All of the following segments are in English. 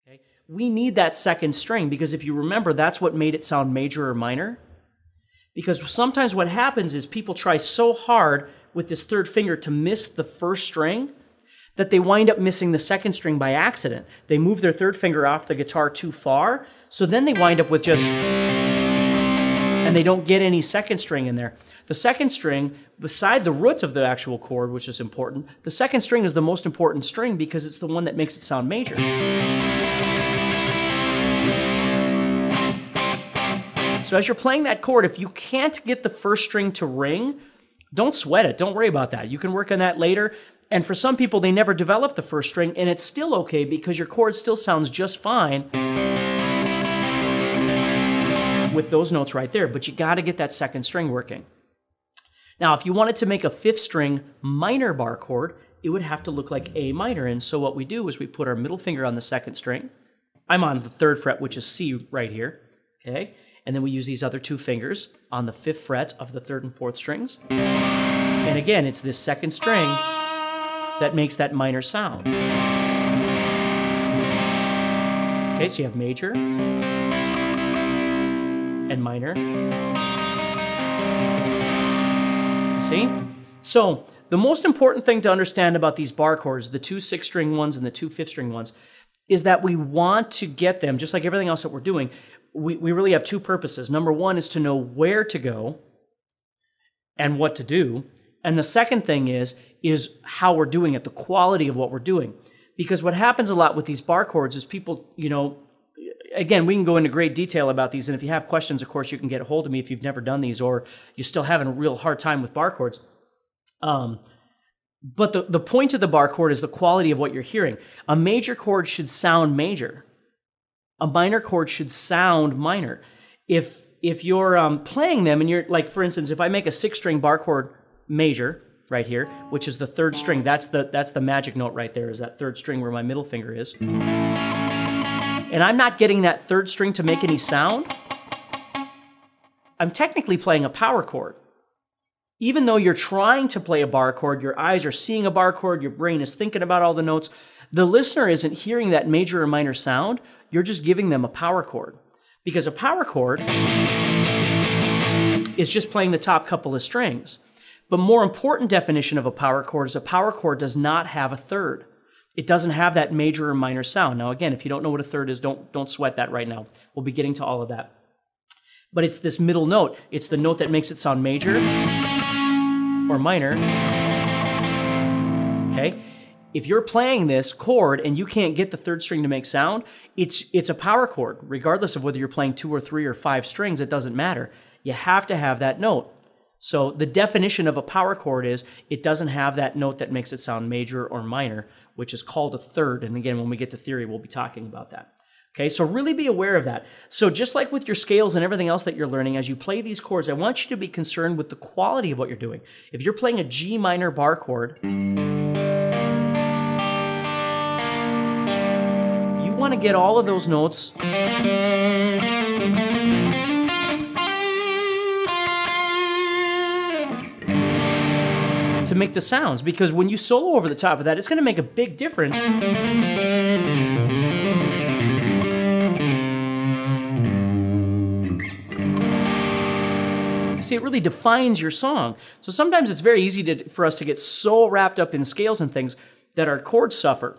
Okay? We need that second string because if you remember, that's what made it sound major or minor. Because sometimes what happens is people try so hard with this third finger to miss the first string that they wind up missing the second string by accident. They move their third finger off the guitar too far, so then they wind up with just, and they don't get any second string in there. The second string, beside the roots of the actual chord, which is important, the second string is the most important string because it's the one that makes it sound major. So as you're playing that chord, if you can't get the first string to ring, don't sweat it. Don't worry about that. You can work on that later. And for some people, they never develop the first string, and it's still okay because your chord still sounds just fine with those notes right there. But you got to get that second string working. Now, if you wanted to make a fifth string minor bar chord, it would have to look like A minor. And so what we do is we put our middle finger on the second string. I'm on the third fret, which is C right here. Okay? And then we use these other two fingers on the fifth fret of the third and fourth strings. And again, it's this second string that makes that minor sound. Okay, so you have major and minor. See? So the most important thing to understand about these bar chords, the two six-string ones and the two fifth-string ones, is that we want to get them, just like everything else that we're doing, we really have two purposes. Number one is to know where to go and what to do. And the second thing is how we're doing it, the quality of what we're doing. Because what happens a lot with these bar chords is people, you know, again, we can go into great detail about these, and if you have questions, of course, you can get a hold of me if you've never done these or you're still having a real hard time with bar chords. But the point of the bar chord is the quality of what you're hearing. A major chord should sound major. A minor chord should sound minor. If you're playing them and you're, like, for instance, if I make a six-string bar chord major right here, which is the third string, that's the magic note right there, is that third string where my middle finger is. And I'm not getting that third string to make any sound, I'm technically playing a power chord. Even though you're trying to play a bar chord, your eyes are seeing a bar chord, your brain is thinking about all the notes, the listener isn't hearing that major or minor sound, you're just giving them a power chord. Because a power chord is just playing the top couple of strings. But more important definition of a power chord is a power chord does not have a third. It doesn't have that major or minor sound. Now again, if you don't know what a third is, don't sweat that right now. We'll be getting to all of that. But it's this middle note. It's the note that makes it sound major or minor. Okay? If you're playing this chord and you can't get the third string to make sound, it's a power chord. Regardless of whether you're playing 2 or 3 or 5 strings, it doesn't matter. You have to have that note. So the definition of a power chord is it doesn't have that note that makes it sound major or minor, which is called a third. And again, when we get to theory, we'll be talking about that. Okay, so really be aware of that. So just like with your scales and everything else that you're learning, as you play these chords, I want you to be concerned with the quality of what you're doing. If you're playing a G minor bar chord, you want to get all of those notes to make the sounds, because when you solo over the top of that, it's going to make a big difference. See, it really defines your song. So sometimes it's very easy for us to get so wrapped up in scales and things that our chords suffer.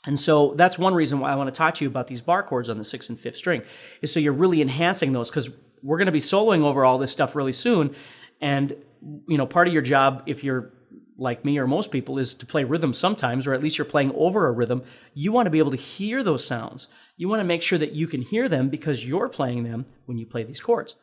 And so that's one reason why I want to talk to you about these bar chords on the 6th and 5th string, is so you're really enhancing those, because we're going to be soloing over all this stuff really soon. And, you know, part of your job, if you're like me or most people, is to play rhythm sometimes, or at least you're playing over a rhythm. You want to be able to hear those sounds. You want to make sure that you can hear them because you're playing them when you play these chords.